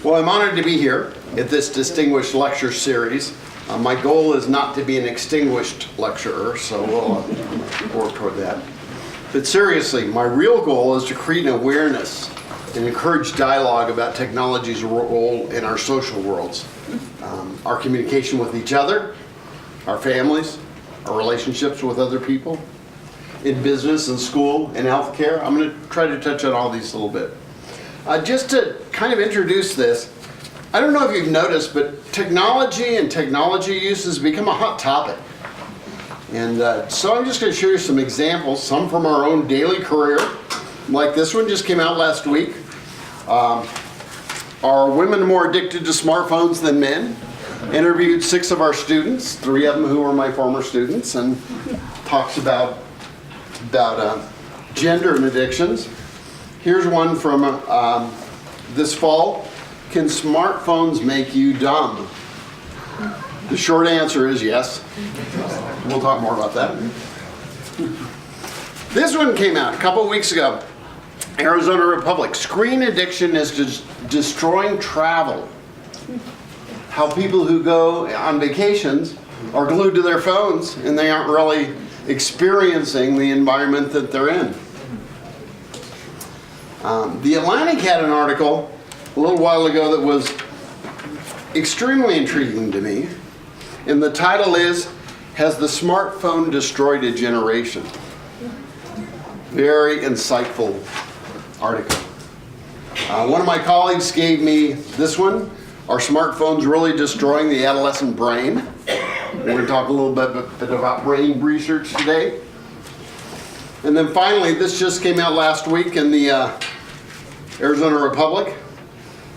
Well, I'm honored to be here at this distinguished lecture series. My goal is not to be an extinguished lecturer, so we'll work toward that. But seriously, my real goal is to create an awareness and encourage dialogue about technology's role in our social worlds, our communication with each other, our families, our relationships with other people, in business and school and healthcare. I'm going to try to touch on all these a little bit. Just to kind of introduce this, I don't know if you've noticed, but technology and technology use has become a hot topic. And so I'm just going to show you some examples, some from our own daily career, like this one just came out last week. Are women more addicted to smartphones than men? Interviewed 6 of our students, 3 of them who were my former students, and talks about gender and addictions. Here's one from this fall. Can smartphones make you dumb? The short answer is yes. We'll talk more about that. This one came out a couple of weeks ago. Arizona Republic. Screen addiction is destroying travel. How people who go on vacations are glued to their phones and they aren't really experiencing the environment that they're in. The Atlantic had an article a little while ago that was extremely intriguing to me, and the title is, "Has the Smartphone Destroyed a Generation?" Very insightful article. One of my colleagues gave me this one, "Are smartphones really destroying the adolescent brain?" We're going to talk a little bit about brain research today. And then finally, this just came out last week in the Arizona Republic.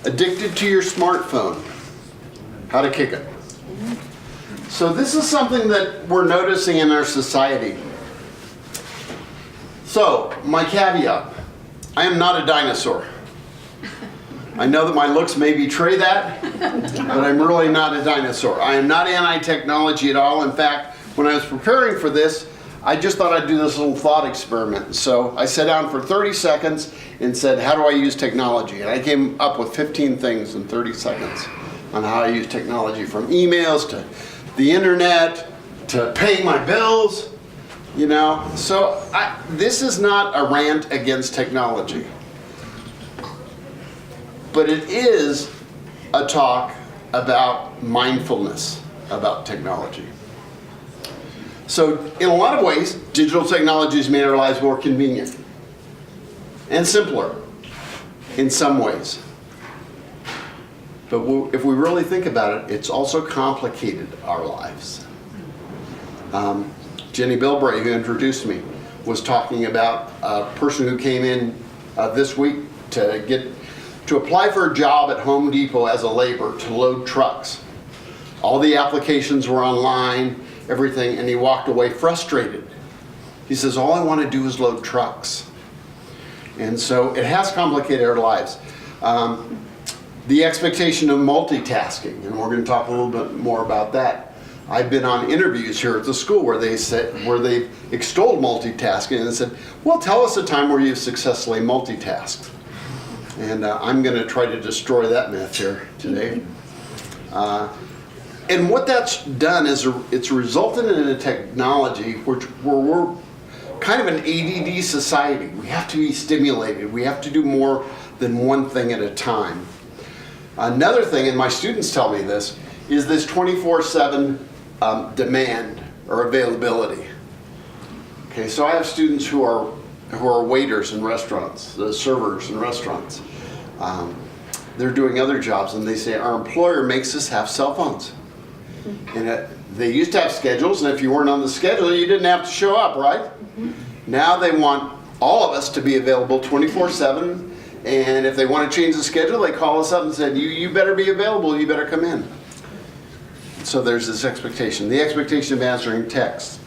Addicted to your smartphone, how to kick it. So this is something that we're noticing in our society. So, my caveat, I am not a dinosaur. I know that my looks may betray that, but I'm really not a dinosaur. I am not anti-technology at all. In fact, when I was preparing for this, I just thought I'd do this little thought experiment. So I sat down for 30 seconds and said, how do I use technology? And I came up with 15 things in 30 seconds on how I use technology, from emails to the internet to paying my bills, you know. So this is not a rant against technology, but it is a talk about mindfulness about technology. So in a lot of ways, digital technology has made our lives more convenient and simpler in some ways. But if we really think about it, it's also complicated our lives. Jenny Bilbray, who introduced me, was talking about a person who came in this week to apply for a job at Home Depot as a laborer to load trucks. All the applications were online, everything, and he walked away frustrated. He says, all I want to do is load trucks. And so it has complicated our lives. The expectation of multitasking, and we're going to talk a little bit more about that. I've been on interviews here at the school where they've extolled multitasking and said, well, tell us a time where you've successfully multitasked. And I'm going to try to destroy that myth here today. And what that's done is it's resulted in a technology where we're kind of an ADD society. We have to be stimulated. We have to do more than one thing at a time. Another thing, and my students tell me this, is this 24/7 demand or availability. Okay, so I have students who are waiters in restaurants, the servers in restaurants. They're doing other jobs, and they say our employer makes us have cell phones. And they used to have schedules, and if you weren't on the schedule, you didn't have to show up, right? Now they want all of us to be available 24/7, and if they want to change the schedule, they call us up and said, you better be available, you better come in. So there's this expectation. The expectation of answering texts.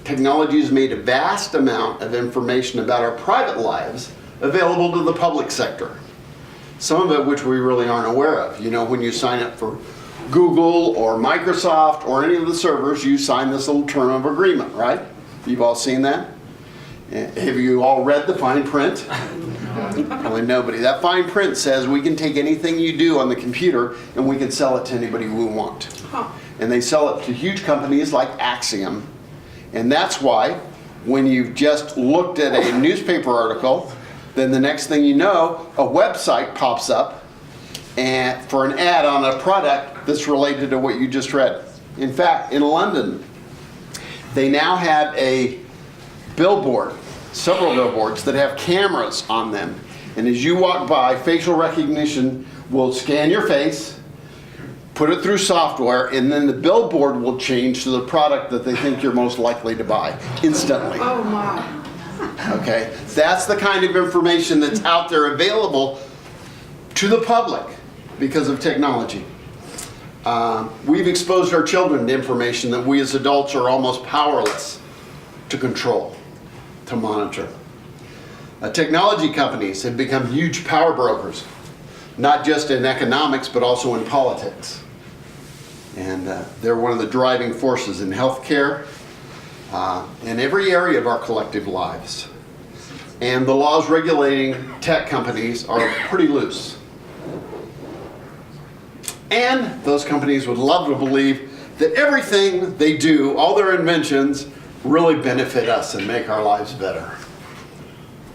Technology has made a vast amount of information about our private lives available to the public sector. Some of it which we really aren't aware of. You know, when you sign up for Google or Microsoft or any of the servers, you sign this little term of agreement, right? You've all seen that? Have you all read the fine print? Probably nobody. That fine print says we can take anything you do on the computer and we can sell it to anybody we want. And they sell it to huge companies like Axiom. And that's why when you've just looked at a newspaper article, then the next thing you know, a website pops up and for an ad on a product that's related to what you just read. In fact, in London, they now have a billboard, several billboards that have cameras on them. And as you walk by, facial recognition will scan your face, put it through software, and then the billboard will change to the product that they think you're most likely to buy instantly. Oh my. Okay, that's the kind of information that's out there available to the public because of technology. We've exposed our children to information that we as adults are almost powerless to control, to monitor. Technology companies have become huge power brokers, not just in economics, but also in politics. And they're one of the driving forces in healthcare, in every area of our collective lives. And the laws regulating tech companies are pretty loose. And those companies would love to believe that everything they do, all their inventions, really benefit us and make our lives better.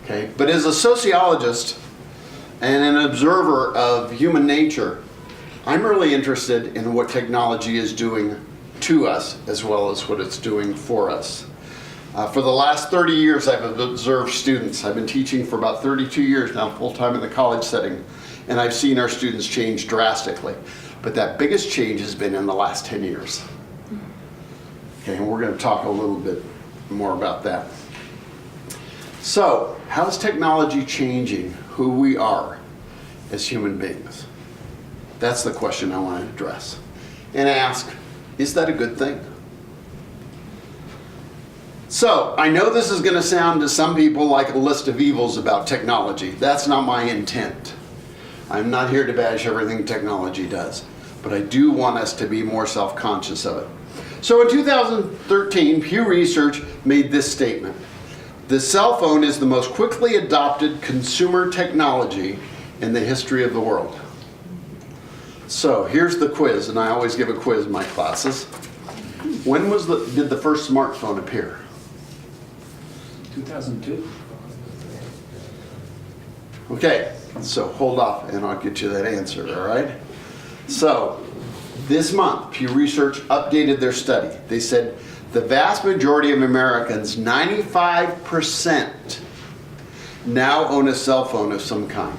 Okay? But as a sociologist and an observer of human nature, I'm really interested in what technology is doing to us as well as what it's doing for us. For the last 30 years, I've observed students. I've been teaching for about 32 years now, full-time in the college setting, and I've seen our students change drastically. But that biggest change has been in the last 10 years. Okay, and we're going to talk a little bit more about that. So, how is technology changing who we are as human beings? That's the question I want to address. And ask, is that a good thing? So, I know this is going to sound to some people like a list of evils about technology. That's not my intent. I'm not here to bash everything technology does, but I do want us to be more self-conscious of it. So in 2013, Pew Research made this statement: the cell phone is the most quickly adopted consumer technology in the history of the world. So here's the quiz, and I always give a quiz in my classes. When did the first smartphone appear? 2002. Okay, so hold off and I'll get you that answer, all right? So, this month, Pew Research updated their study. They said the vast majority of Americans, 95%, now own a cell phone of some kind.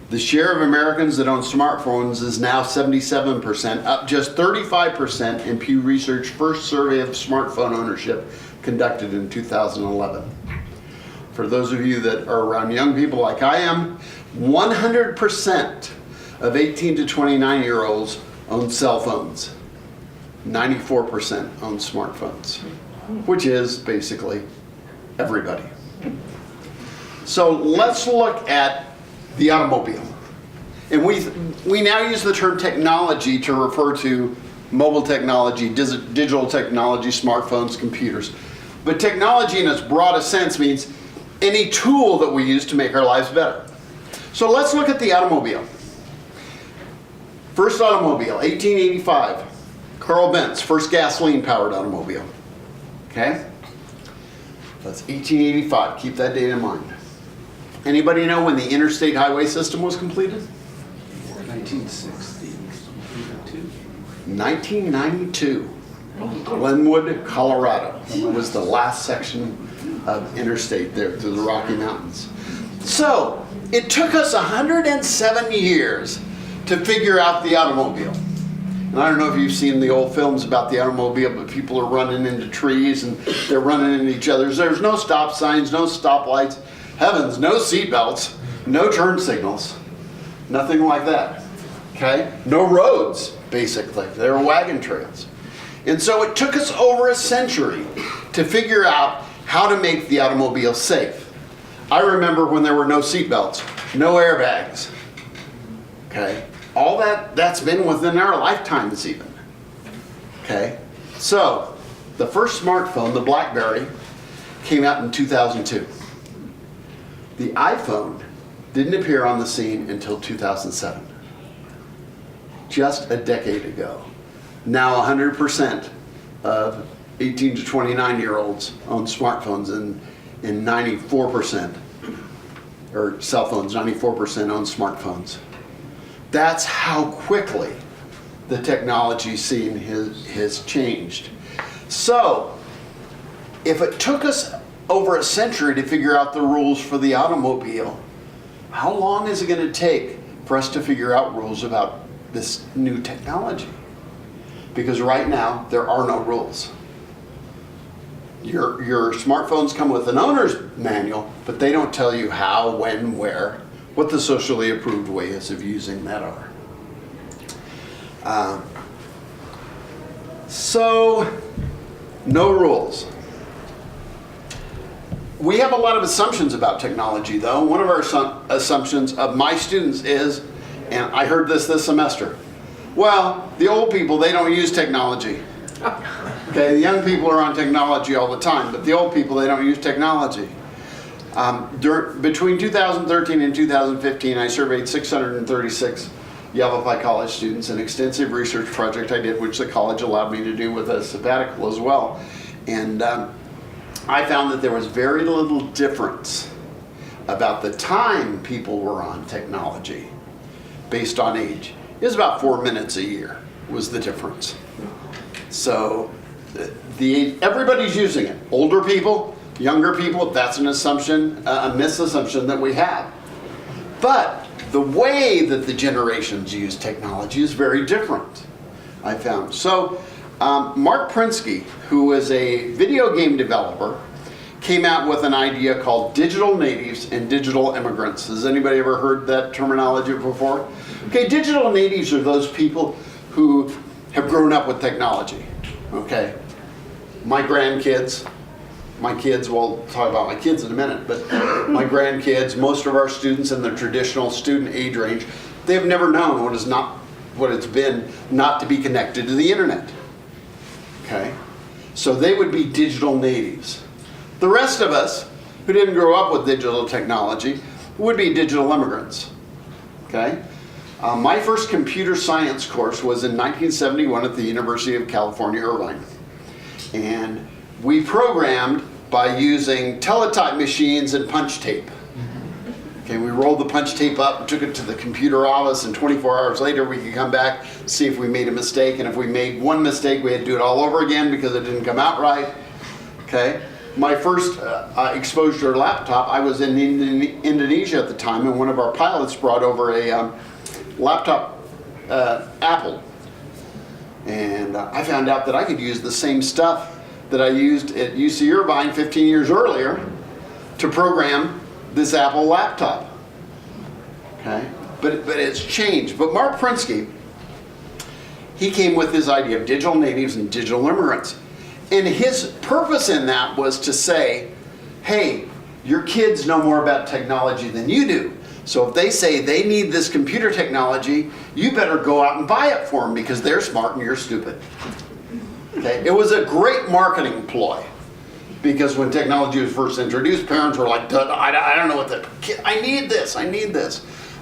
The share of Americans that own smartphones is now 77%, up just 35% in Pew Research's first survey of smartphone ownership conducted in 2011. For those of you that are around young people like I am, 100% of 18 to 29-year-olds own cell phones. 94% own smartphones, which is basically everybody. So let's look at the automobile. And we now use the term technology to refer to mobile technology, digital technology, smartphones, computers. But technology in its broadest sense means any tool that we use to make our lives better. So let's look at the automobile. First automobile, 1885. Carl Benz, first gasoline-powered automobile. Okay? That's 1885. Keep that date in mind. Anybody know when the interstate highway system was completed? 1992. Glenwood, Colorado was the last section of interstate there through the Rocky Mountains. So, it took us 107 years to figure out the automobile. And I don't know if you've seen the old films about the automobile, but people are running into trees and they're running into each other. There's no stop signs, no stoplights, heavens, no seat belts, no turn signals, nothing like that. Okay? No roads, basically. There were wagon trails. And so it took us over a century to figure out how to make the automobile safe. I remember when there were no seat belts, no airbags. Okay? All that's been within our lifetimes even. Okay? So, the first smartphone, the BlackBerry, came out in 2002. The iPhone didn't appear on the scene until 2007. Just a decade ago. Now 100% of 18 to 29-year-olds own smartphones, and 94%, or cell phones, 94% own smartphones. That's how quickly the technology scene has changed. So, if it took us over a century to figure out the rules for the automobile, how long is it going to take for us to figure out rules about this new technology? Because right now, there are no rules. Your smartphones come with an owner's manual, but they don't tell you how, when, where, what the socially approved ways of using that are. So, no rules. We have a lot of assumptions about technology, though. One of our assumptions of my students is, and I heard this semester, well, the old people, they don't use technology. Okay, the young people are on technology all the time, but the old people, they don't use technology. Between 2013 and 2015, I surveyed 636 Yavapai College students, an extensive research project I did, which the college allowed me to do with a sabbatical as well. And I found that there was very little difference about the time people were on technology based on age. It was about 4 minutes a year was the difference. So everybody's using it. Older people, younger people, that's an assumption, a misassumption that we have. But the way that the generations use technology is very different, I found. So Mark Prinsky, who is a video game developer, came out with an idea called digital natives and digital immigrants. Has anybody ever heard that terminology before? Okay, digital natives are those people who have grown up with technology. Okay, my grandkids, my kids, we'll talk about my kids in a minute, but my grandkids, most of our students in the traditional student age range, they've never known what it's been not to be connected to the internet. Okay, so they would be digital natives. The rest of us who didn't grow up with digital technology would be digital immigrants. Okay, my first computer science course was in 1971 at the University of California, Irvine, and we programmed by using teletype machines and punch tape. Okay, we rolled the punch tape up and took it to the computer office, and 24 hours later we could come back, see if we made a mistake, and if we made one mistake we had to do it all over again because it didn't come out right. Okay, my first exposure to a laptop, I was in Indonesia at the time, and one of our pilots brought over a laptop Apple, and I found out that I could use the same stuff that I used at UC Irvine 15 years earlier to program this Apple laptop. Okay, but it's changed. But Mark Prinsky, he came with his idea of digital natives and digital immigrants. And his purpose in that was to say, hey, your kids know more about technology than you do. So if they say they need this computer technology, you better go out and buy it for them because they're smart and you're stupid. Okay? It was a great marketing ploy because when technology was first introduced, parents were like, I don't know what that, I need this.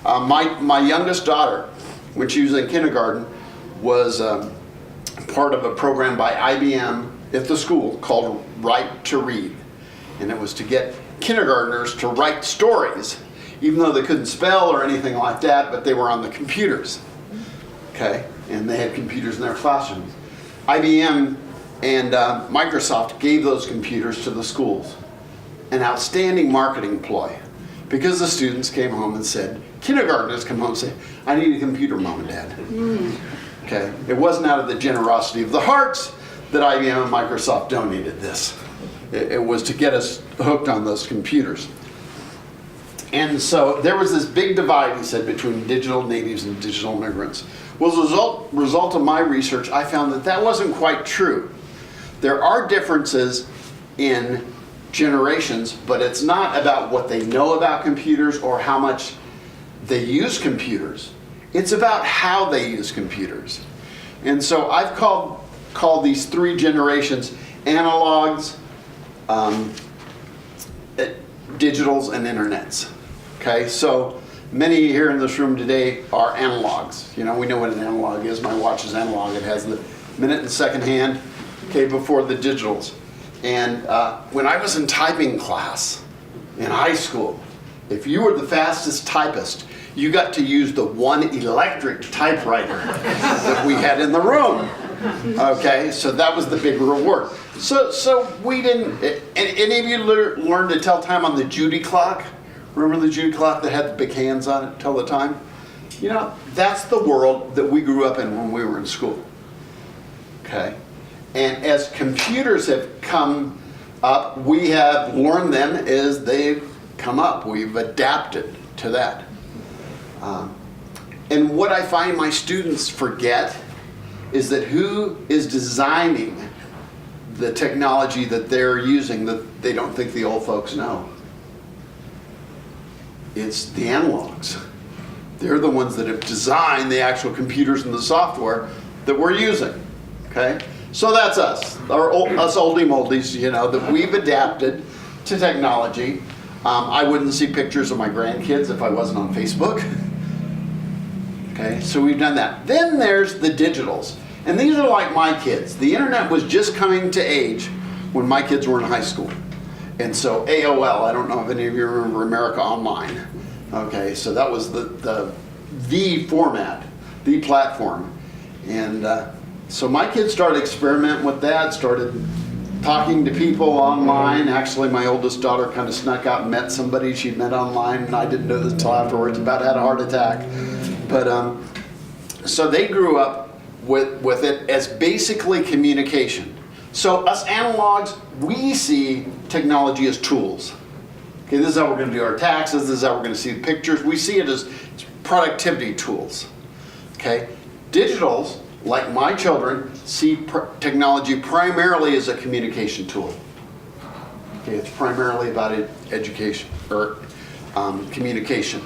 My youngest daughter, when she was in kindergarten, was part of a program by IBM at the school called Write to Read. And it was to get kindergartners to write stories, even though they couldn't spell or anything like that, but they were on the computers. Okay? And they had computers in their classrooms. IBM and Microsoft gave those computers to the schools. An outstanding marketing ploy. Because the students came home and said, kindergartners come home and say, I need a computer, Mom and Dad. Okay? It wasn't out of the generosity of the hearts that IBM and Microsoft donated this. It was to get us hooked on those computers. And so there was this big divide, he said, between digital natives and digital immigrants. Well, as a result of my research, I found that that wasn't quite true. There are differences in generations, but it's not about what they know about computers or how much they use computers. It's about how they use computers. And so I've called these three generations analogs, digitals, and internets. Okay, so many here in this room today are analogs. You know, we know what an analog is. My watch is analog. It has the minute and second hand, okay, before the digitals. And when I was in typing class in high school, if you were the fastest typist, you got to use the one electric typewriter that we had in the room. Okay, so that was the big reward. So we didn't, any of you learned to tell time on the Judy clock? Remember the Judy clock that had the big hands on it, tell the time? You know, that's the world that we grew up in when we were in school. Okay, and as computers have come up, we have learned them as they've come up. We've adapted to that. And what I find my students forget is that who is designing the technology that they're using that they don't think the old folks know? It's the analogs. They're the ones that have designed the actual computers and the software that we're using. Okay? So that's us, us oldie moldies, you know, that we've adapted to technology. I wouldn't see pictures of my grandkids if I wasn't on Facebook. Okay, so we've done that. Then there's the digitals. And these are like my kids. The internet was just coming to age when my kids were in high school. And so AOL, I don't know if any of you remember America Online. Okay, so that was the format, the platform. And so my kids started experimenting with that, started talking to people online. Actually, my oldest daughter kind of snuck out and met somebody she'd met online, and I didn't know this until afterwards, about had a heart attack. But so they grew up with it as basically communication. So us analogs, we see technology as tools. Okay, this is how we're going to do our taxes, this is how we're going to see the pictures. We see it as productivity tools. Okay, digitals, like my children, see technology primarily as a communication tool. Okay, it's primarily about education or communication.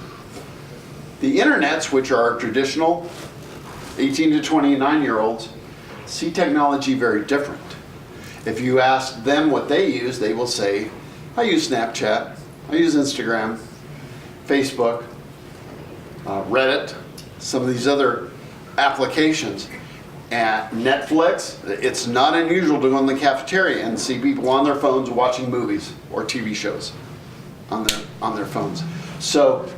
The internets, which are our traditional 18 to 29-year-olds, see technology very different. If you ask them what they use, they will say, I use Snapchat, I use Instagram, Facebook, Reddit, some of these other applications. At Netflix, it's not unusual to go in the cafeteria and see people on their phones watching movies or TV shows on their phones. So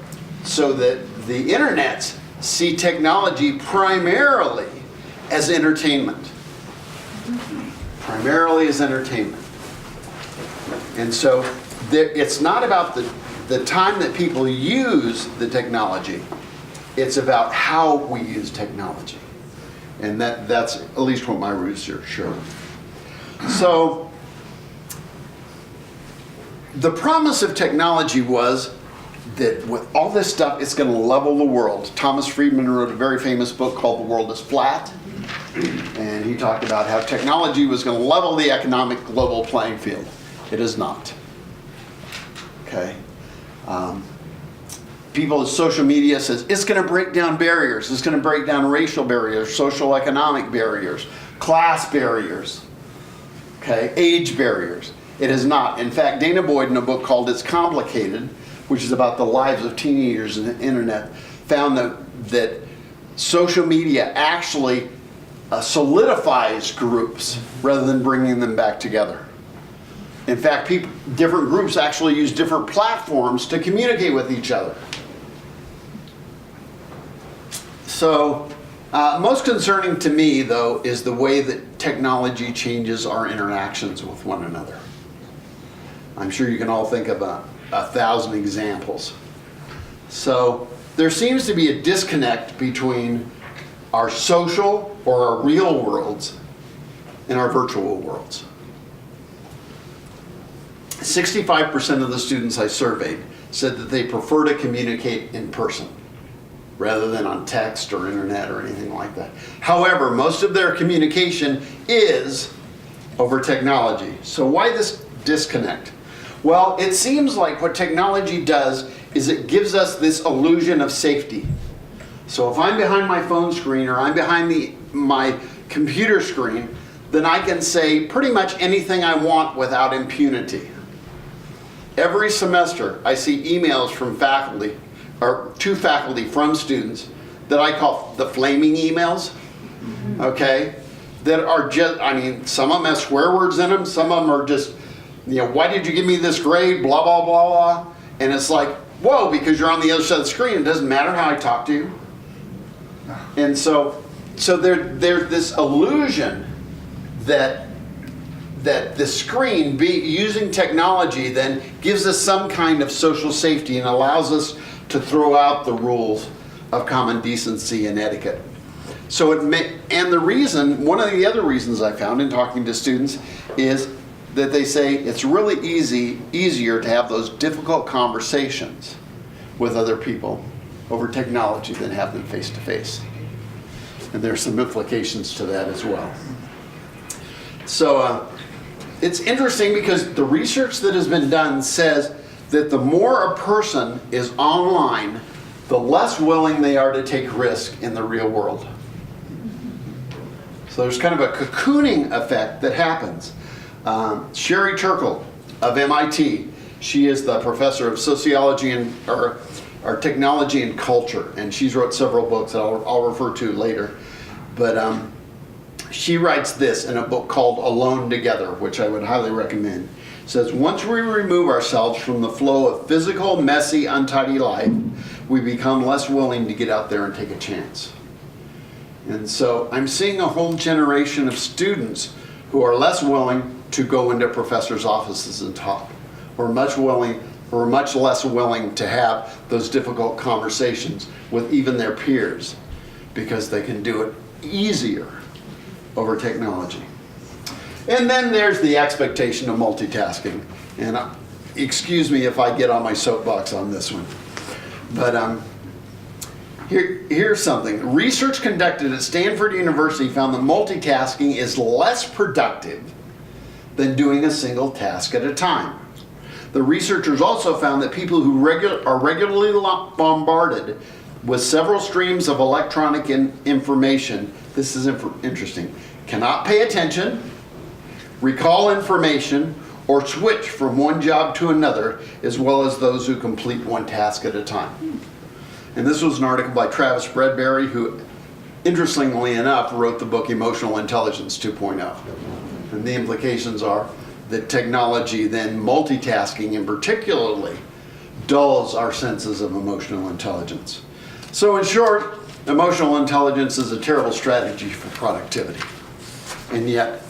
that the internets see technology primarily as entertainment. Primarily as entertainment. And so it's not about the time that people use the technology, it's about how we use technology. And that's at least what my research showed. So the promise of technology was that with all this stuff, it's going to level the world. Thomas Friedman wrote a very famous book called The World is Flat. And he talked about how technology was going to level the economic global playing field. It is not. Okay. People in social media says it's going to break down barriers. It's going to break down racial barriers, social economic barriers, class barriers, okay, age barriers. It is not. In fact, Dana Boyd, in a book called It's Complicated, which is about the lives of teenagers and the internet, found that social media actually solidifies groups rather than bringing them back together. In fact, different groups actually use different platforms to communicate with each other. So, most concerning to me, though, is the way that technology changes our interactions with one another. I'm sure you can all think of 1,000 examples. So, there seems to be a disconnect between our social or our real worlds and our virtual worlds. 65% of the students I surveyed said that they prefer to communicate in person rather than on text or internet or anything like that. However, most of their communication is over technology. So why this disconnect? Well, it seems like what technology does is it gives us this illusion of safety. So if I'm behind my phone screen or I'm behind my computer screen, then I can say pretty much anything I want without impunity. every semester I see emails from faculty, or to faculty from students, that I call the flaming emails, okay? That are just, I mean, some of them have swear words in them, some of them are just, you know, why did you give me this grade, blah, blah, blah, blah. And it's like, whoa, because you're on the other side of the screen, it doesn't matter how I talk to you. And so there's this illusion that the screen, using technology, then gives us some kind of social safety and allows us to throw out the rules of common decency and etiquette. So and the reason, one of the other reasons I found in talking to students is that they say it's really easier to have those difficult conversations with other people over technology than have them face to face. And there's some implications to that as well. So it's interesting because the research that has been done says that the more a person is online, the less willing they are to take risk in the real world. So there's kind of a cocooning effect that happens. Sherry Turkle of MIT, she is the professor of sociology or technology and culture, and she's wrote several books that I'll refer to later. But she writes this in a book called Alone Together, which I would highly recommend. It says, once we remove ourselves from the flow of physical, messy, untidy life, we become less willing to get out there and take a chance. And so I'm seeing a whole generation of students who are less willing to go into professors' offices and talk, or much less willing to have those difficult conversations with even their peers, because they can do it easier over technology. And then there's the expectation of multitasking. And excuse me if I get on my soapbox on this one. But here's something. Research conducted at Stanford University found that multitasking is less productive than doing a single task at a time. The researchers also found that people who are regularly bombarded with several streams of electronic information, this is interesting, cannot pay attention, recall information, or switch from one job to another, as well as those who complete one task at a time. And this was an article by Travis Bradbury, who, interestingly enough, wrote the book Emotional Intelligence 2.0. And the implications are that technology, then multitasking in particularly, dulls our senses of emotional intelligence. So in short, emotional intelligence is a terrible strategy for productivity. And yet,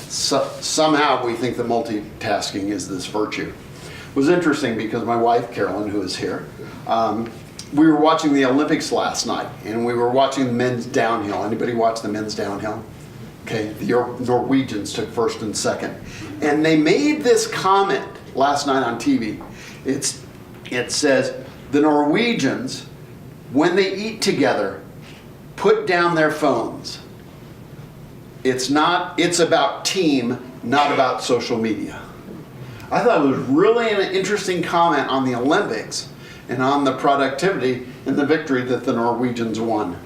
somehow we think that multitasking is this virtue. It was interesting because my wife, Carolyn, who is here, we were watching the Olympics last night, and we were watching the men's downhill. Anybody watch the men's downhill? Okay, the Norwegians took first and second. And they made this comment last night on TV. It says, the Norwegians, when they eat together, put down their phones. It's about team, not about social media. I thought it was really an interesting comment on the Olympics and on the productivity and the victory that the Norwegians won.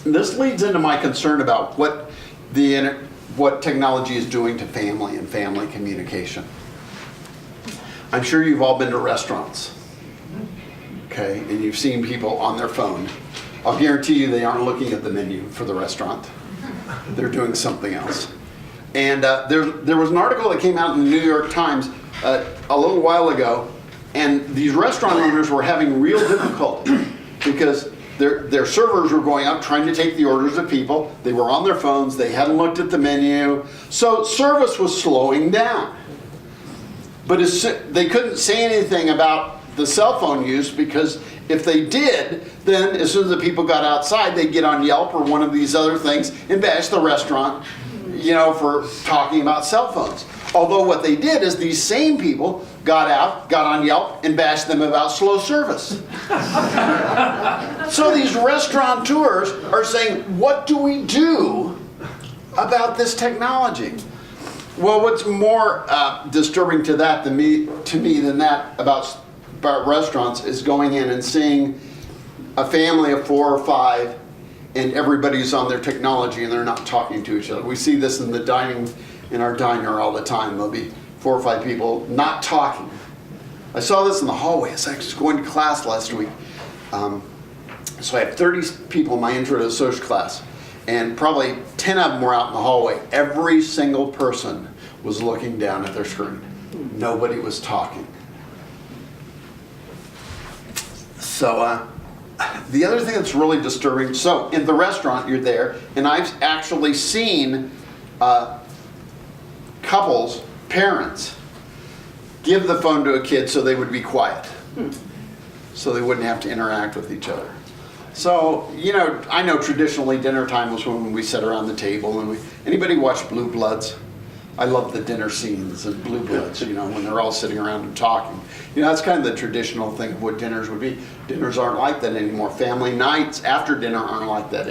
This leads into my concern about what technology is doing to family and family communication. I'm sure you've all been to restaurants, okay, and you've seen people on their phone. I'll guarantee you they aren't looking at the menu for the restaurant. They're doing something else. And there was an article that came out in the New York Times a little while ago, and these restaurant owners were having real difficulty because their servers were going up trying to take the orders of people. They were on their phones. They hadn't looked at the menu. So service was slowing down. But they couldn't say anything about the cell phone use, because if they did, then as soon as the people got outside, they'd get on Yelp or one of these other things and bash the restaurant, for talking about cell phones. Although what they did is these same people got on Yelp and bashed them about slow service. So these restaurateurs are saying, what do we do about this technology? Well, what's more disturbing to me than that about restaurants is going in and seeing a family of 4 or 5 and everybody's on their technology and they're not talking to each other. We see this in our diner all the time. There'll be 4 or 5 people not talking. I saw this in the hallway as I was going to class last week. So I had 30 people in my intro to social class, and probably 10 of them were out in the hallway. Every single person was looking down at their screen. Nobody was talking. So the other thing that's really disturbing, so in the restaurant you're there, and I've actually seen couples, parents, give the phone to a kid so they would be quiet. So they wouldn't have to interact with each other. So, you know, I know traditionally dinner time was when we sat around the table and anybody watch Blue Bloods? I love the dinner scenes in Blue Bloods, you know, when they're all sitting around and talking. You know, that's kind of the traditional thing of what dinners would be. Dinners aren't like that anymore. Family nights after dinner aren't like that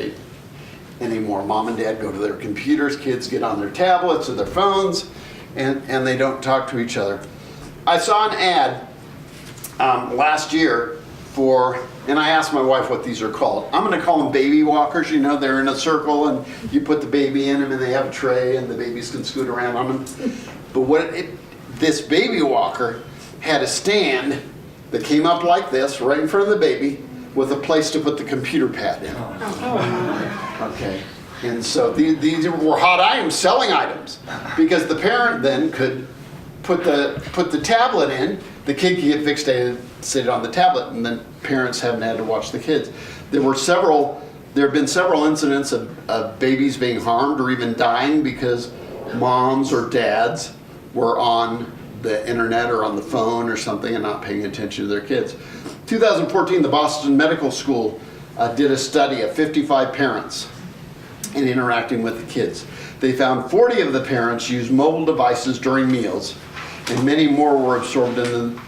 anymore. Mom and dad go to their computers, kids get on their tablets or their phones, and they don't talk to each other. I saw an ad last year and I asked my wife what these are called. I'm going to call them baby walkers. You know, they're in a circle and you put the baby in them and they have a tray and the babies can scoot around on them. But this baby walker had a stand that came up like this, right in front of the baby, with a place to put the computer pad in. Okay. And so these were hot items, selling items, because the parent then could put the tablet in, the kid could get fixated, sit on the tablet, and then parents haven't had to watch the kids. There have been several incidents of babies being harmed or even dying because moms or dads were on the internet or on the phone or something and not paying attention to their kids. 2014, the Boston Medical School did a study of 55 parents in interacting with the kids. They found 40 of the parents used mobile devices during meals, and many more were absorbed in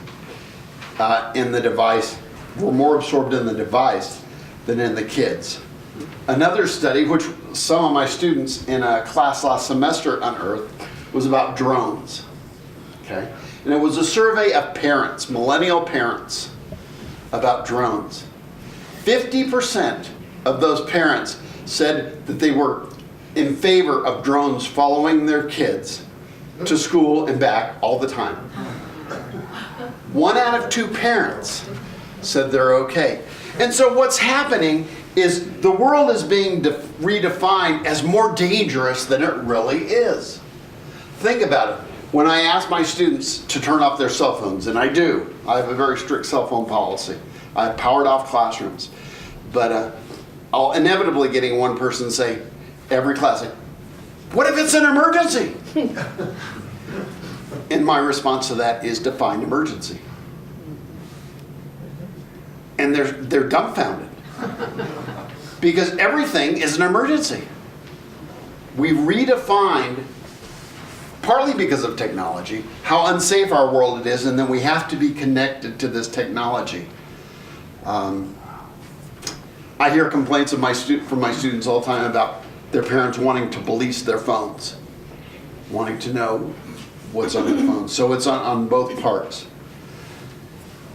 the device than in the kids. Another study, which some of my students in a class last semester unearthed, was about drones. Okay, and it was a survey of parents, millennial parents, about drones. 50% of those parents said that they were in favor of drones following their kids to school and back all the time. 1 out of 2 parents said they're okay. And so what's happening is the world is being redefined as more dangerous than it really is. Think about it. When I ask my students to turn off their cell phones, and I do, I have a very strict cell phone policy. I have powered off classrooms. But I'll inevitably getting one person say, every class, like, what if it's an emergency? And my response to that is define emergency. And they're dumbfounded. Because everything is an emergency. We've redefined, partly because of technology, how unsafe our world is, and then we have to be connected to this technology. I hear complaints from my students all the time about their parents wanting to police their phones, wanting to know what's on their phones. So it's on both parts.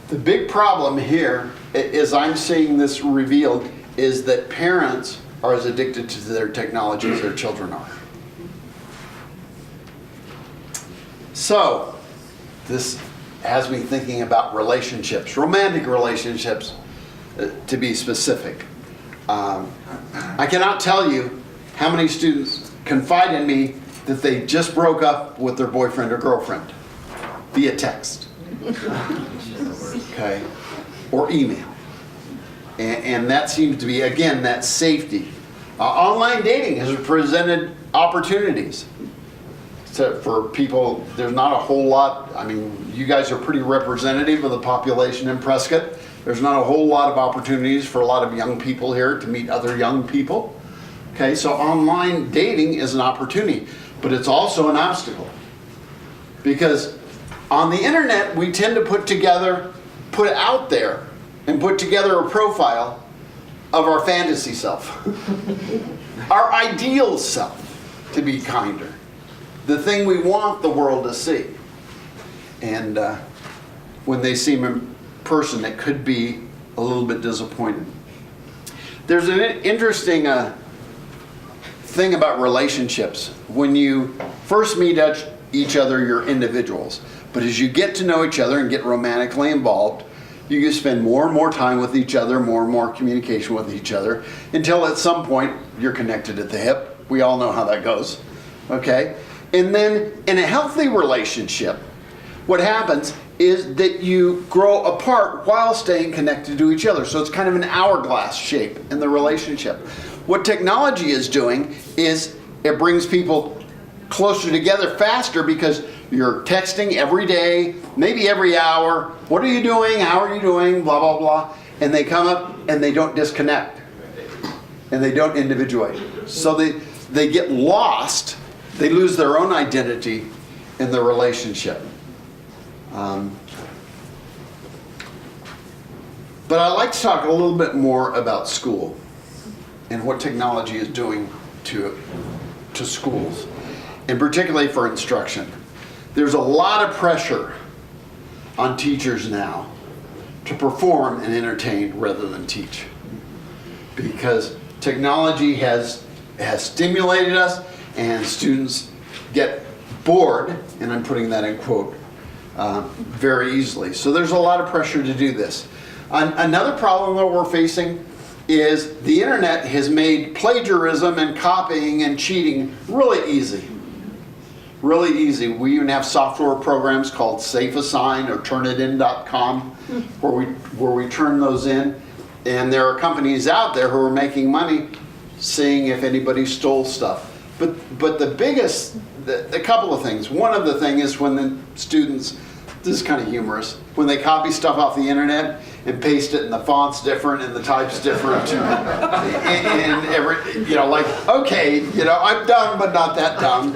The big problem here, as I'm seeing this revealed, is that parents are as addicted to their technology as their children are. So, this has me thinking about relationships, romantic relationships, to be specific. I cannot tell you how many students confide in me that they just broke up with their boyfriend or girlfriend via text, okay, or email. And that seems to be, again, that safety. Online dating has presented opportunities for people. There's not a whole lot. I mean, you guys are pretty representative of the population in Prescott. There's not a whole lot of opportunities for a lot of young people here to meet other young people. Okay, so online dating is an opportunity, but it's also an obstacle. Because on the internet, we tend to put out there and put together a profile of our fantasy self, our ideal self, to be kinder, the thing we want the world to see. And when they see a person, it could be a little bit disappointing. There's an interesting thing about relationships. When you first meet each other your individuals. But as you get to know each other and get romantically involved, you can spend more and more time with each other, more and more communication with each other, until at some point you're connected at the hip. We all know how that goes, okay? And then in a healthy relationship, what happens is that you grow apart while staying connected to each other. So it's kind of an hourglass shape in the relationship. What technology is doing is it brings people closer together faster because you're texting every day, maybe every hour. What are you doing? How are you doing? Blah, blah, blah. And they come up and they don't disconnect. And they don't individuate. So they get lost. They lose their own identity in the relationship. But I'd like to talk a little bit more about school and what technology is doing to schools, and particularly for instruction. There's a lot of pressure on teachers now to perform and entertain rather than teach, because technology has stimulated us, and students get bored, and I'm putting that in quote, very easily. So there's a lot of pressure to do this. Another problem that we're facing is the internet has made plagiarism and copying and cheating really easy. Really easy. We even have software programs called SafeAssign or Turnitin.com where we turn those in. And there are companies out there who are making money seeing if anybody stole stuff. But the biggest, a couple of things. One of the things is when the students, this is kind of humorous, when they copy stuff off the internet and paste it and the font's different and the type's different and every, like, okay, I'm dumb but not that dumb.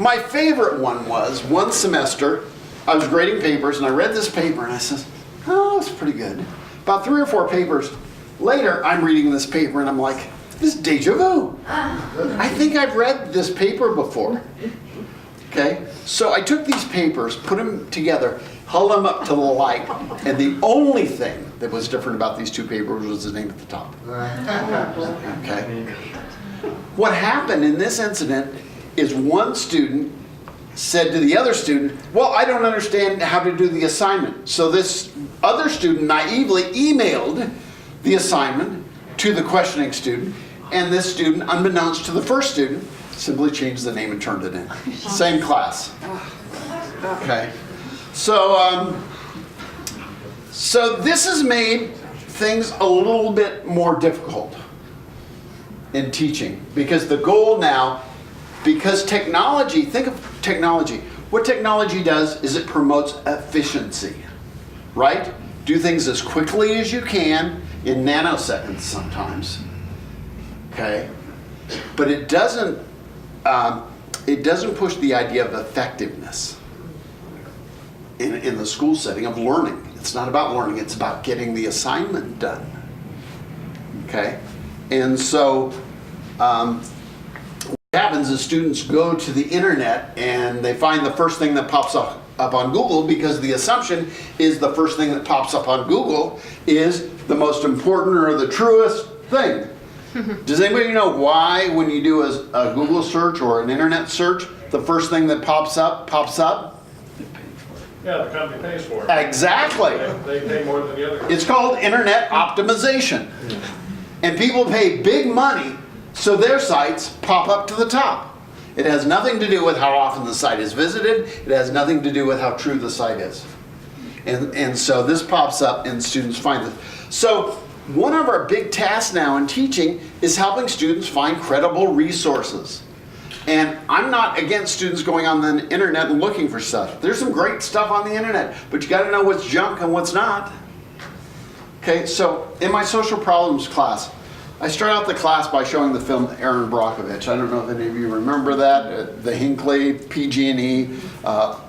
My favorite one was one semester, I was grading papers and I read this paper and I said, oh, it's pretty good. About 3 or 4 papers later, I'm reading this paper and I'm like, this is deja vu. I think I've read this paper before. Okay, so I took these papers, put them together, held them up to the light, and the only thing that was different about these 2 papers was the name at the top. Okay. What happened in this incident is one student said to the other student, well, I don't understand how to do the assignment. So this other student naively emailed the assignment to the questioning student, and this student, unbeknownst to the first student, simply changed the name and turned it in. Same class. Okay. So this has made things a little bit more difficult in teaching, because the goal now, because technology, think of technology. What technology does is it promotes efficiency, right? Do things as quickly as you can in nanoseconds sometimes. Okay? But it doesn't push the idea of effectiveness in the school setting of learning. It's not about learning, it's about getting the assignment done. Okay? And so what happens is students go to the internet and they find the first thing that pops up on Google, because the assumption is the first thing that pops up on Google is the most important or the truest thing. Does anybody know why when you do a Google search or an internet search, the first thing that pops up? Yeah, the company pays for it. Exactly. They pay more than the other company. It's called internet optimization. And people pay big money so their sites pop up to the top. It has nothing to do with how often the site is visited. It has nothing to do with how true the site is. And so this pops up and students find it. So one of our big tasks now in teaching is helping students find credible resources. And I'm not against students going on the internet and looking for stuff. There's some great stuff on the internet, but you got to know what's junk and what's not. Okay, so in my social problems class, I start out the class by showing the film Aaron Brockovich. I don't know if any of you remember that. The Hinckley PG&E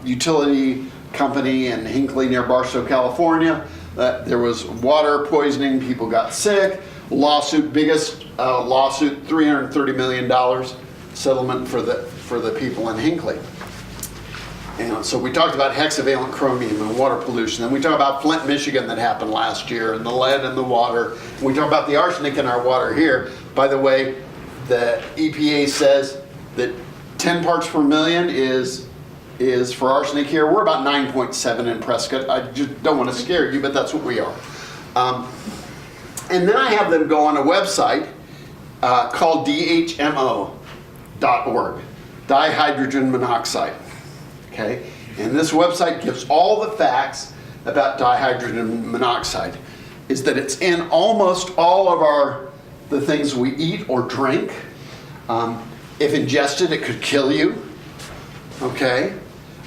utility company in Hinckley near Barstow, California. There was water poisoning, people got sick, lawsuit, biggest lawsuit, $330 million settlement for the people in Hinckley. And so we talked about hexavalent chromium and water pollution. And we talked about Flint, Michigan that happened last year, and the lead in the water. And we talked about the arsenic in our water here. By the way, the EPA says that 10 parts per million is for arsenic here. We're about 9.7 in Prescott. I just don't want to scare you, but that's what we are. And then I have them go on a website called DHMO.org, dihydrogen monoxide. Okay? And this website gives all the facts about dihydrogen monoxide. Is that it's in almost all of the things we eat or drink. If ingested, it could kill you. Okay?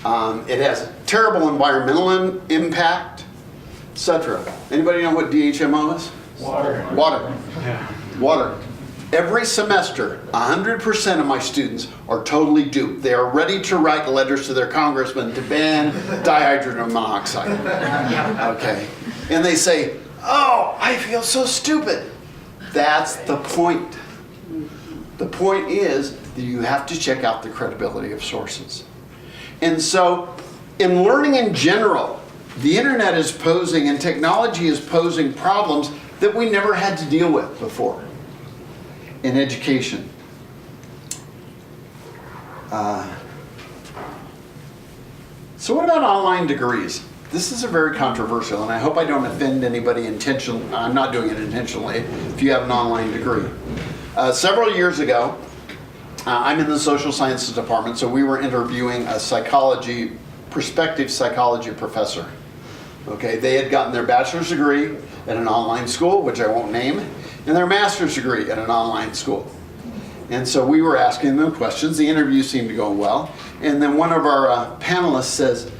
It has a terrible environmental impact, etc. Anybody know what DHMO is? Water. Water. Yeah. Water. Every semester, 100% of my students are totally duped. They are ready to write letters to their congressman to ban dihydrogen monoxide. Okay? And they say, oh, I feel so stupid. That's the point. The point is that you have to check out the credibility of sources. And so, in learning in general, the internet is posing and technology is posing problems that we never had to deal with before. In education. So what about online degrees? This is a very controversial, and I hope I don't offend anybody intentionally. I'm not doing it intentionally if you have an online degree. Several years ago, I'm in the social sciences department, so we were interviewing a prospective psychology professor. Okay, they had gotten their bachelor's degree at an online school, which I won't name, and their master's degree at an online school. And so we were asking them questions. The interview seemed to go well. And then one of our panelists says,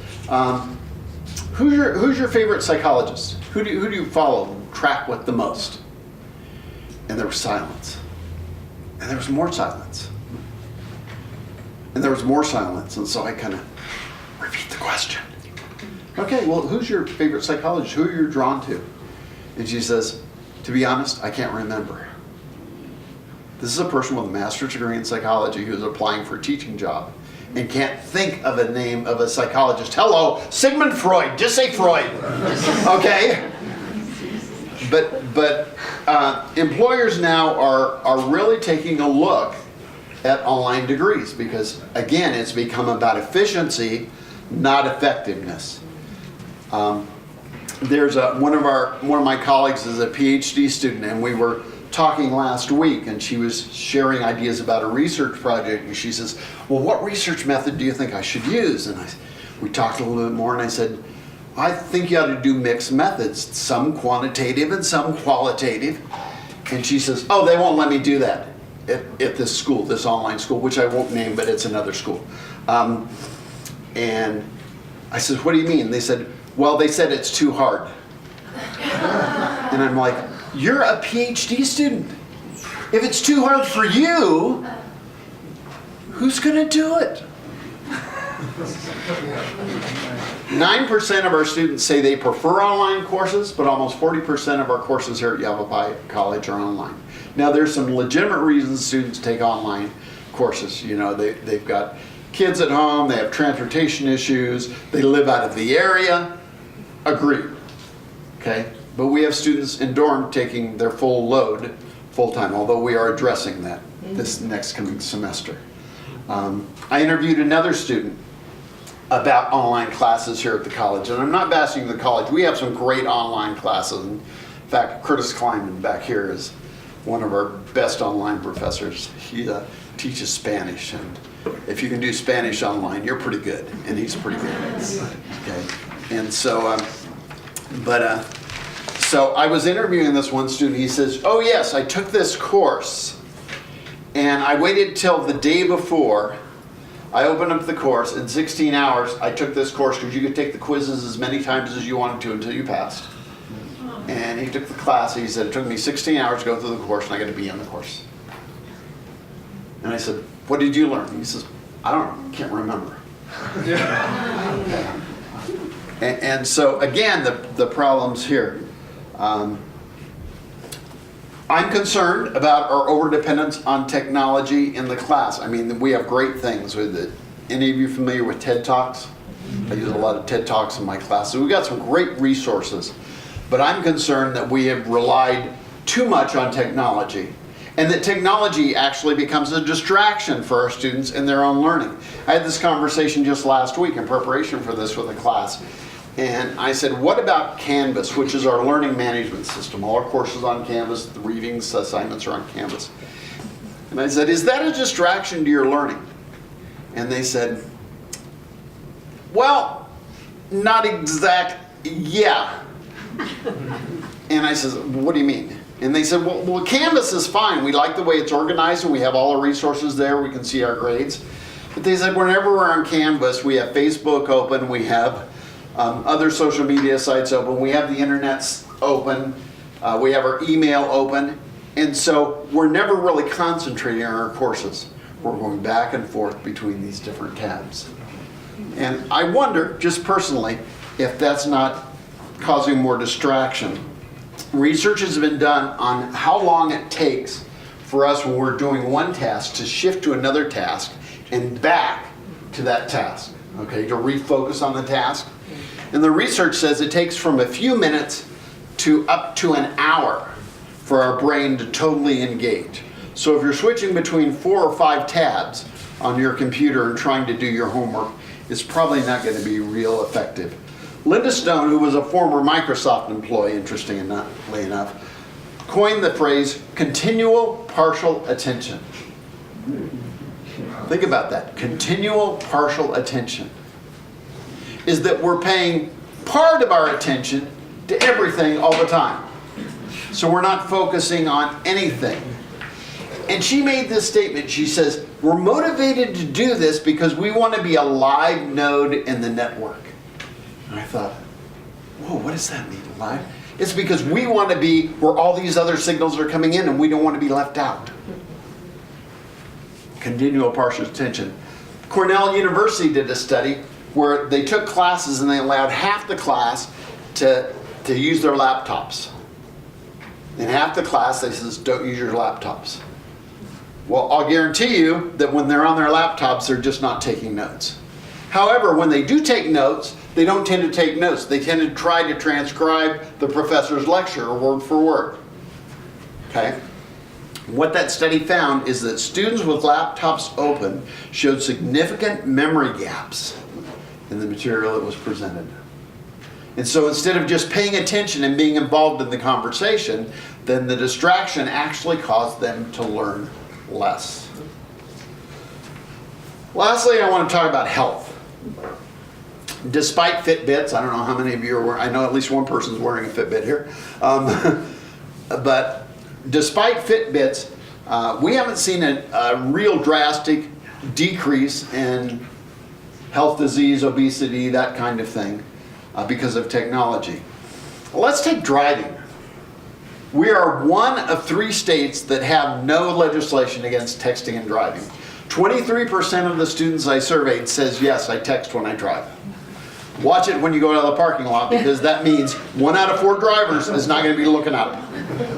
who's your favorite psychologist? Who do you follow, track with the most? And there was silence. And there was more silence. And there was more silence. And so I kind of repeat the question. Okay, well, who's your favorite psychologist? Who are you drawn to? And she says, to be honest, I can't remember. This is a person with a master's degree in psychology who's applying for a teaching job and can't think of a name of a psychologist. Hello, Sigmund Freud. Just say Freud. Okay? But employers now are really taking a look at online degrees because, again, it's become about efficiency, not effectiveness. There's one of my colleagues is a PhD student, and we were talking last week, and she was sharing ideas about a research project, and she says, well, what research method do you think I should use? And we talked a little bit more, and I said, I think you ought to do mixed methods, some quantitative and some qualitative. And she says, oh, they won't let me do that at this school, this online school, which I won't name, but it's another school. And I said, what do you mean? They said, well, they said it's too hard. And I'm like, you're a PhD student. If it's too hard for you, who's going to do it? 9% of our students say they prefer online courses, but almost 40% of our courses here at Yavapai College are online. Now, there's some legitimate reasons students take online courses. You know, they've got kids at home, they have transportation issues, they live out of the area. Agreed. Okay? But we have students in dorm taking their full load full-time, although we are addressing that this next coming semester. I interviewed another student about online classes here at the college, and I'm not bashing the college. We have some great online classes. In fact, Curtis Kleinman back here is one of our best online professors. He teaches Spanish, and if you can do Spanish online, you're pretty good, and he's pretty good. Okay, and so, so I was interviewing this one student. He says, oh yes, I took this course, and I waited till the day before. I opened up the course. In 16 hours, I took this course because you could take the quizzes as many times as you wanted to until you passed. And he took the class. He said, it took me 16 hours to go through the course, and I got to be in the course. And I said, what did you learn? He says, I don't know, can't remember. And so, again, the problem's here. I'm concerned about our overdependence on technology in the class. I mean, we have great things with it. Any of you familiar with TED Talks? I use a lot of TED Talks in my class. So we've got some great resources. But I'm concerned that we have relied too much on technology. and that technology actually becomes a distraction for our students in their own learning. I had this conversation just last week in preparation for this with a class, and I said, what about Canvas, which is our learning management system? All our courses on Canvas, the readings, assignments are on Canvas. And I said, is that a distraction to your learning? And they said, well, not exact, yeah. And I said, what do you mean? And they said, well, Canvas is fine. We like the way it's organized and we have all our resources there. We can see our grades. But they said, whenever we're on Canvas, we have Facebook open, we have other social media sites open, we have the internet open, we have our email open. And so we're never really concentrating on our courses. We're going back and forth between these different tabs. And I wonder, just personally, if that's not causing more distraction. Research has been done on how long it takes for us when we're doing one task to shift to another task and back to that task, okay, to refocus on the task. And the research says it takes from a few minutes to up to an hour for our brain to totally engage. So if you're switching between 4 or 5 tabs on your computer and trying to do your homework, it's probably not going to be real effective. Linda Stone, who was a former Microsoft employee, interestingly enough, coined the phrase continual partial attention. Think about that. Continual partial attention is that we're paying part of our attention to everything all the time. So we're not focusing on anything. And she made this statement. She says, we're motivated to do this because we want to be a live node in the network. And I thought, whoa, what does that mean, live? It's because we want to be where all these other signals are coming in and we don't want to be left out. Continual partial attention. Cornell University did a study where they took classes and they allowed half the class to use their laptops. In half the class, they says, don't use your laptops. Well, I'll guarantee you that when they're on their laptops, they're just not taking notes. However, when they do take notes, they don't tend to take notes. They tend to try to transcribe the professor's lecture word for word. Okay? What that study found is that students with laptops open showed significant memory gaps in the material that was presented. And so instead of just paying attention and being involved in the conversation, then the distraction actually caused them to learn less. Lastly, I want to talk about health. Despite Fitbits, I don't know how many of you are wearing, I know at least one person's wearing a Fitbit here, but despite Fitbits, we haven't seen a real drastic decrease in health disease, obesity, that kind of thing because of technology. Let's take driving. We are one of 3 states that have no legislation against texting and driving. 23% of the students I surveyed says, yes, I text when I drive. Watch it when you go out of the parking lot, because that means 1 out of 4 drivers is not going to be looking up.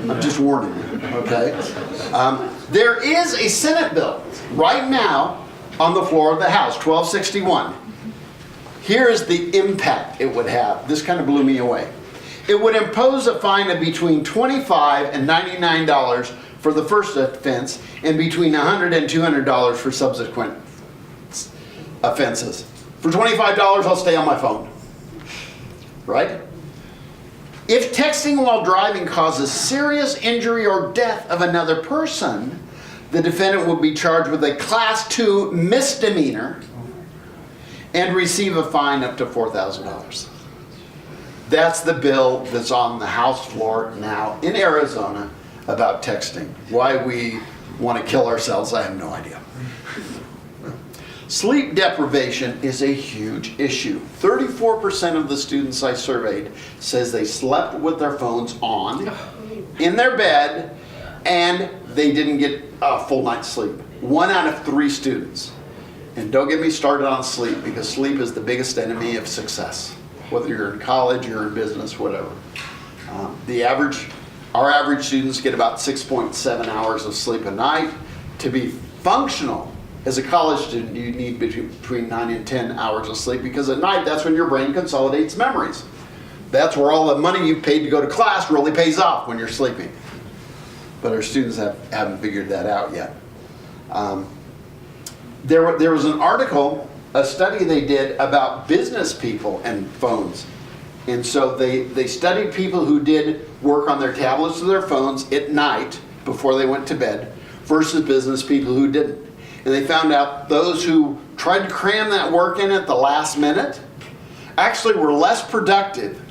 I'm just warning you, okay? There is a Senate bill right now on the floor of the House, 1261. Here is the impact it would have. This kind of blew me away. It would impose a fine of between $25 and $99 for the first offense and between $100 and $200 for subsequent offenses. For $25, I'll stay on my phone. Right? If texting while driving causes serious injury or death of another person, the defendant will be charged with a Class 2 misdemeanor and receive a fine up to $4,000. That's the bill that's on the House floor now in Arizona about texting. Why we want to kill ourselves, I have no idea. Sleep deprivation is a huge issue. 34% of the students I surveyed says they slept with their phones on, in their bed, and they didn't get a full night's sleep. 1 out of 3 students. And don't get me started on sleep, because sleep is the biggest enemy of success. Whether you're in college, you're in business, whatever. Our average students get about 6.7 hours of sleep a night. To be functional as a college student, you need between 9 and 10 hours of sleep, because at night, that's when your brain consolidates memories. That's where all the money you paid to go to class really pays off, when you're sleeping. but our students haven't figured that out yet. There was an article, a study they did about business people and phones. And so they studied people who did work on their tablets or their phones at night before they went to bed versus business people who didn't. And they found out those who tried to cram that work in at the last minute actually were less productive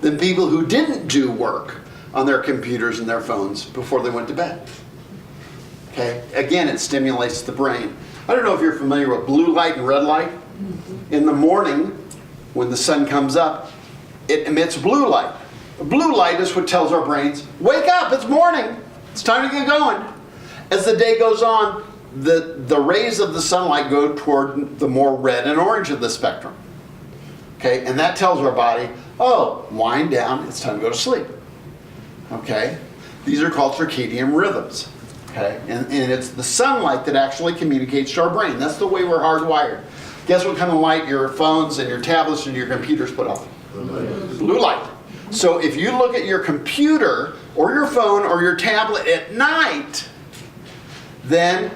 than people who didn't do work on their computers and their phones before they went to bed. Okay? Again, it stimulates the brain. I don't know if you're familiar with blue light and red light. In the morning, when the sun comes up, it emits blue light. Blue light is what tells our brains, wake up, it's morning, it's time to get going. As the day goes on, the rays of the sunlight go toward the more red and orange of the spectrum. Okay, and that tells our body, oh, wind down, it's time to go to sleep. Okay, these are called circadian rhythms. Okay, and it's the sunlight that actually communicates to our brain. That's the way we're hardwired. Guess what kind of light your phones and your tablets and your computers put off? Blue light. So if you look at your computer or your phone or your tablet at night, then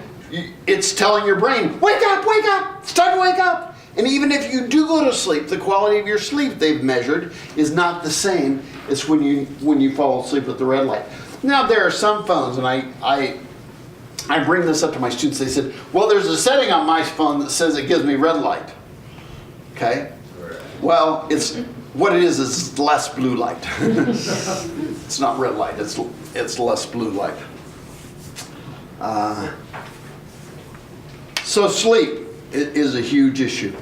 it's telling your brain, wake up, it's time to wake up. And even if you do go to sleep, the quality of your sleep they've measured is not the same as when you fall asleep with the red light. Now there are some phones, and I bring this up to my students, they said, well, there's a setting on my phone that says it gives me red light. Okay? Well, what it is less blue light. It's not red light, it's less blue light. So sleep is a huge issue.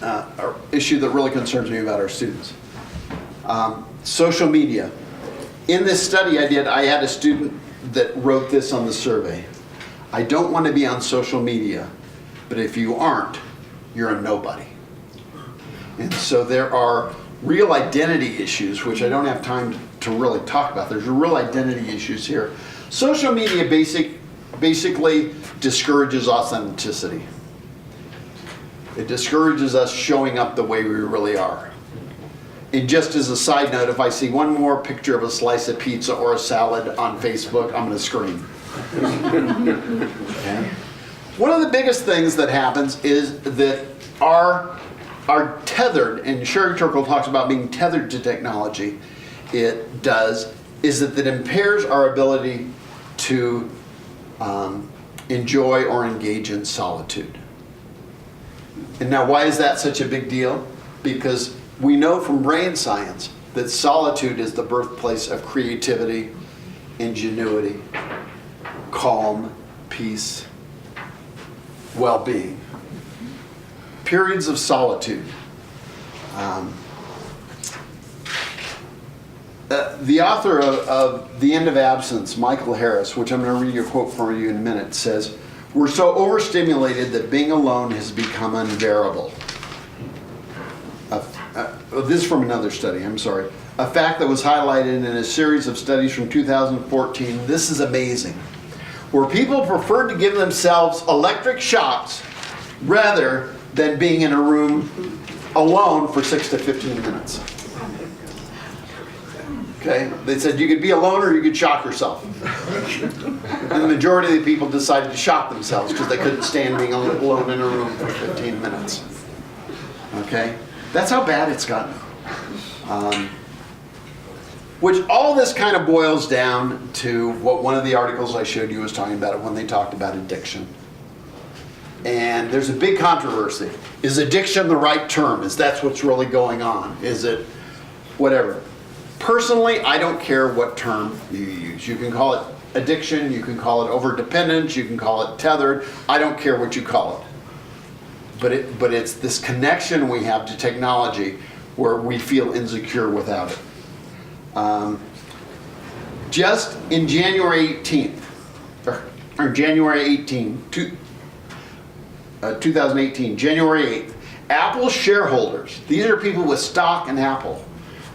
An issue that really concerns me about our students. Social media. In this study I had a student that wrote this on the survey. I don't want to be on social media, but if you aren't, you're a nobody. And so there are real identity issues, which I don't have time to really talk about. There's real identity issues here. Social media basically discourages authenticity. It discourages us showing up the way we really are. And just as a side note, if I see one more picture of a slice of pizza or a salad on Facebook, I'm going to scream. Okay? One of the biggest things that happens is that our tethered, and Sherry Turkle talks about being tethered to technology, is that it impairs our ability to enjoy or engage in solitude. And now why is that such a big deal? Because we know from brain science that solitude is the birthplace of creativity, ingenuity, calm, peace, well-being. Periods of solitude. The author of The End of Absence, Michael Harris, which I'm going to read you a quote for you in a minute, says, "We're so overstimulated that being alone has become unbearable." This is from another study, I'm sorry. A fact that was highlighted in a series of studies from 2014. This is amazing. Where people preferred to give themselves electric shocks rather than being in a room alone for 6 to 15 minutes. Okay? They said you could be alone or you could shock yourself. And the majority of the people decided to shock themselves because they couldn't stand being alone in a room for 15 minutes. Okay? That's how bad it's gotten. Which all this kind of boils down to what one of the articles I showed you was talking about when they talked about addiction. And there's a big controversy. Is addiction the right term? Is that what's really going on? Is it whatever? Personally, I don't care what term you use. You can call it addiction, you can call it overdependence, you can call it tethered. I don't care what you call it. But it's this connection we have to technology where we feel insecure without it. Just in January 18th, or January 18, 2018, January 8th, Apple shareholders, these are people with stock in Apple,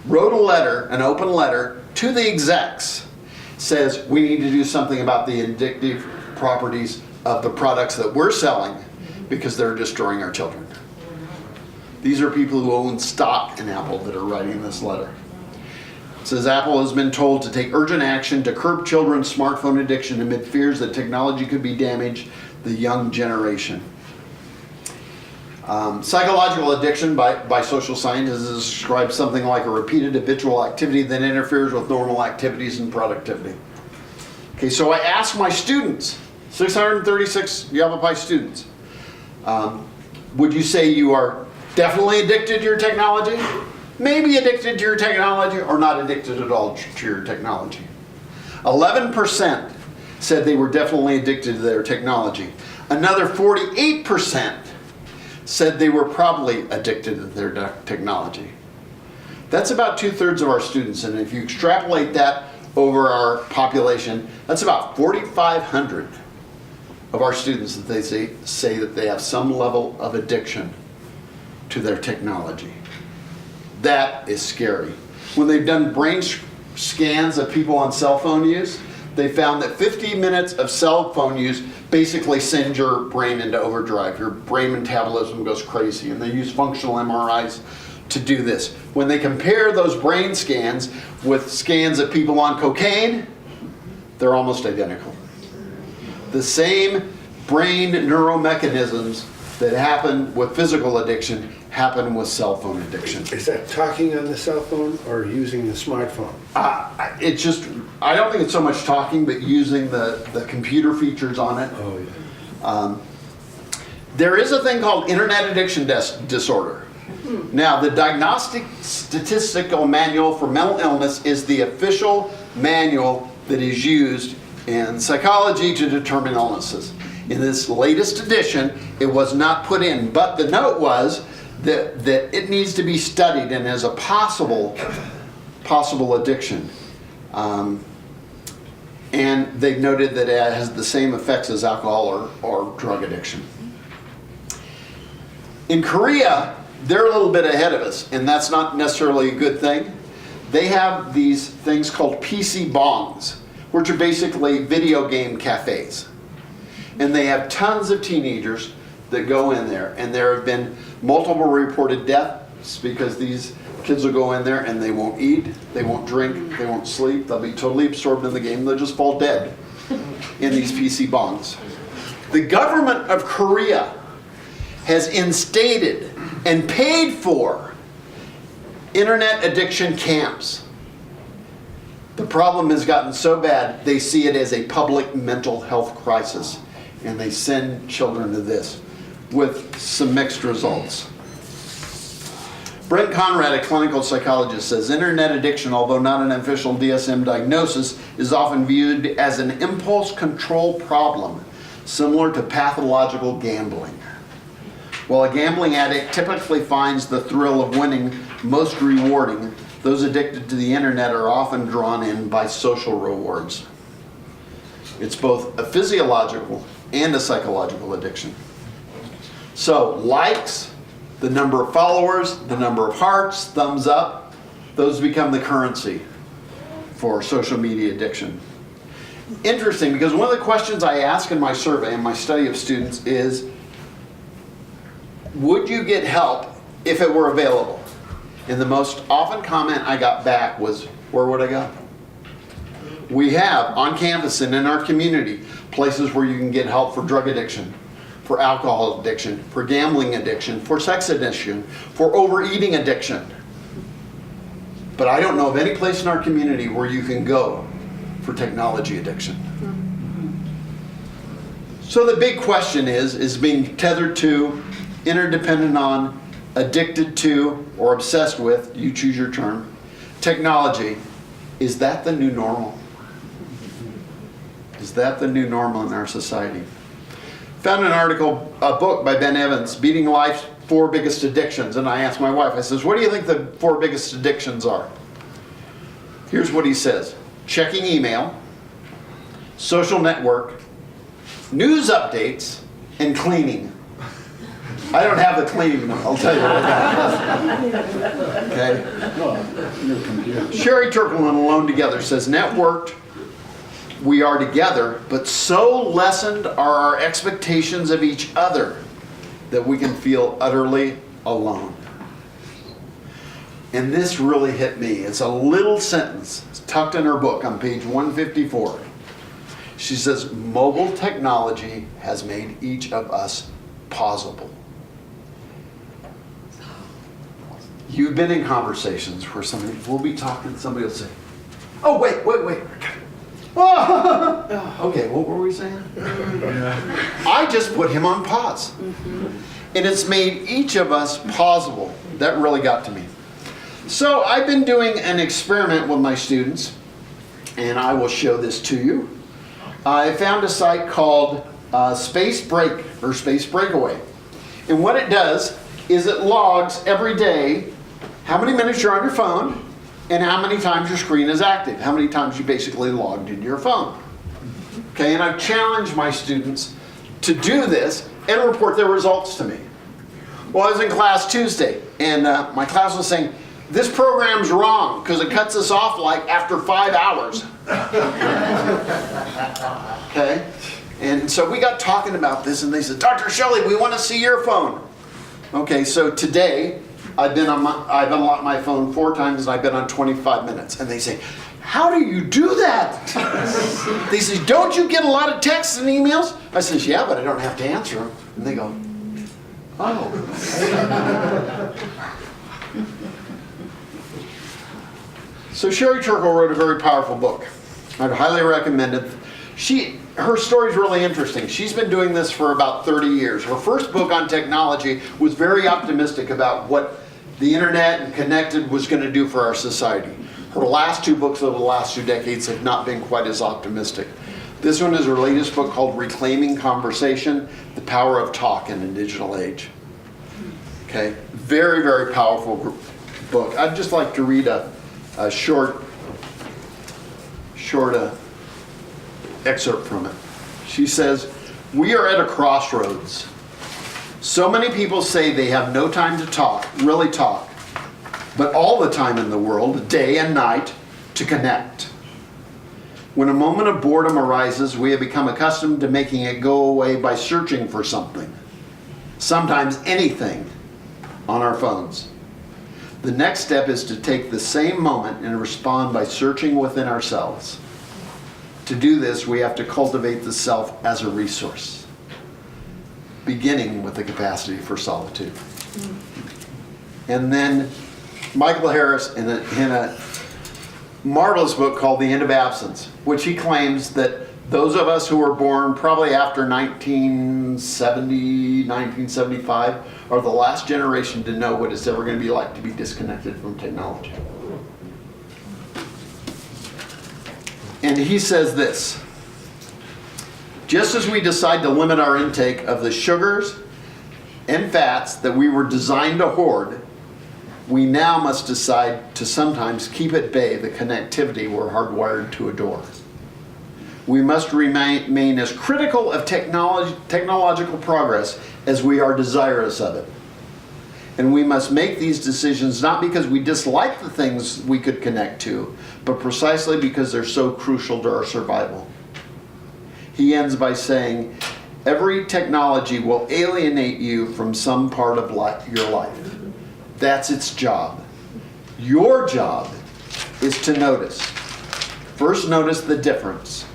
wrote a letter, an open letter, to the execs, says we need to do something about the addictive properties of the products that we're selling because they're destroying our children. These are people who own stock in Apple that are writing this letter. It says Apple has been told to take urgent action to curb children's smartphone addiction amid fears that technology could be damage the young generation. Psychological addiction by social scientists is described something like a repeated habitual activity that interferes with normal activities and productivity. Okay, so I asked my students, 636 Yavapai students, would you say you are definitely addicted to your technology, maybe addicted to your technology, or not addicted at all to your technology? 11% said they were definitely addicted to their technology. Another 48% said they were probably addicted to their technology. That's about 2/3 of our students, and if you extrapolate that over our population, that's about 4,500 of our students that they say that they have some level of addiction to their technology. That is scary. When they've done brain scans of people on cell phone use, they found that 50 minutes of cell phone use basically sends your brain into overdrive. Your brain metabolism goes crazy, and they use functional MRIs to do this. When they compare those brain scans with scans of people on cocaine, they're almost identical. The same brain neuromechanisms that happen with physical addiction happen with cell phone addiction. Is that talking on the cell phone or using the smartphone? It's just, I don't think it's so much talking, but using the computer features on it. Oh, yeah. There is a thing called internet addiction disorder. Now, the Diagnostic Statistical Manual for Mental Illness is the official manual that is used in psychology to determine illnesses. In this latest edition, it was not put in, but the note was that it needs to be studied and as a possible addiction. And they've noted that it has the same effects as alcohol or drug addiction. In Korea, they're a little bit ahead of us, and that's not necessarily a good thing. They have these things called PC bongs, which are basically video game cafes. And they have tons of teenagers that go in there, and there have been multiple reported deaths because these kids will go in there and they won't eat, they won't drink, they won't sleep, they'll be totally absorbed in the game, they'll just fall dead in these PC bongs. The government of Korea has instated and paid for internet addiction camps. The problem has gotten so bad, they see it as a public mental health crisis, and they send children to this with some mixed results. Brent Conrad, a clinical psychologist, says internet addiction, although not an official DSM diagnosis, is often viewed as an impulse control problem, similar to pathological gambling. While a gambling addict typically finds the thrill of winning most rewarding, those addicted to the internet are often drawn in by social rewards. It's both a physiological and a psychological addiction. So, likes, the number of followers, the number of hearts, thumbs up, those become the currency for social media addiction. Interesting, because one of the questions I ask in my survey, in my study of students, is, would you get help if it were available? And the most often comment I got back was, where would I go? We have on campus and in our community places where you can get help for drug addiction, for alcohol addiction, for gambling addiction, for sex addiction, for overeating addiction. But I don't know of any place in our community where you can go for technology addiction. So the big question is being tethered to, interdependent on, addicted to, or obsessed with, you choose your term, technology, is that the new normal? Is that the new normal in our society? Found an article, a book by Ben Evans, Beating Life's 4 Biggest Addictions, and I asked my wife, I says, what do you think the 4 biggest addictions are? Here's what he says: checking email, social network, news updates, and cleaning. I don't have the cleaning one, I'll tell you what I got. Okay? Sherry Turkle in Alone Together says, networked, we are together, but so lessened are our expectations of each other that we can feel utterly alone. And this really hit me. It's a little sentence. It's tucked in her book on page 154. She says, mobile technology has made each of us pausable. You've been in conversations where somebody, we'll be talking, somebody will say, oh, wait. Oh, okay, what were we saying? I just put him on pause. And it's made each of us pausable. That really got to me. So I've been doing an experiment with my students, and I will show this to you. I found a site called Space Break or Space Breakaway. And what it does is it logs every day how many minutes you're on your phone and how many times your screen is active, how many times you basically logged into your phone. Okay, and I've challenged my students to do this and report their results to me. Well, I was in class Tuesday, and my class was saying, this program's wrong because it cuts us off like after 5 hours. Okay, and so we got talking about this, and they said, Dr. Shelley, we want to see your phone. Okay, so today I've unlocked my phone 4 times, and I've been on 25 minutes. And they say, how do you do that? They say, don't you get a lot of texts and emails? I says, yeah, but I don't have to answer them. And they go, oh. So Sherry Turkle wrote a very powerful book. I'd highly recommend it. Her story's really interesting. She's been doing this for about 30 years. Her first book on technology was very optimistic about what the internet and connected was going to do for our society. Her last 2 books over the last 2 decades have not been quite as optimistic. This one is her latest book called Reclaiming Conversation, The Power of Talk in a Digital Age. Okay, very, very powerful book. I'd just like to read a short excerpt from it. She says, we are at a crossroads. So many people say they have no time to talk, really talk, but all the time in the world, day and night, to connect. When a moment of boredom arises, we have become accustomed to making it go away by searching for something, sometimes anything, on our phones. The next step is to take the same moment and respond by searching within ourselves. To do this, we have to cultivate the self as a resource, beginning with the capacity for solitude. And then Michael Harris, in a marvelous book called The End of Absence, which he claims that those of us who were born probably after 1970, 1975 are the last generation to know what it's ever going to be like to be disconnected from technology. And he says this, just as we decide to limit our intake of the sugars and fats that we were designed to hoard, we now must decide to sometimes keep at bay the connectivity we're hardwired to adore. We must remain as critical of technological progress as we are desirous of it. And we must make these decisions not because we dislike the things we could connect to, but precisely because they're so crucial to our survival. He ends by saying, every technology will alienate you from some part of your life. That's its job. Your job is to notice. First notice the difference,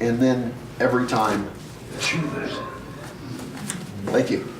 and then every time choose. Thank you.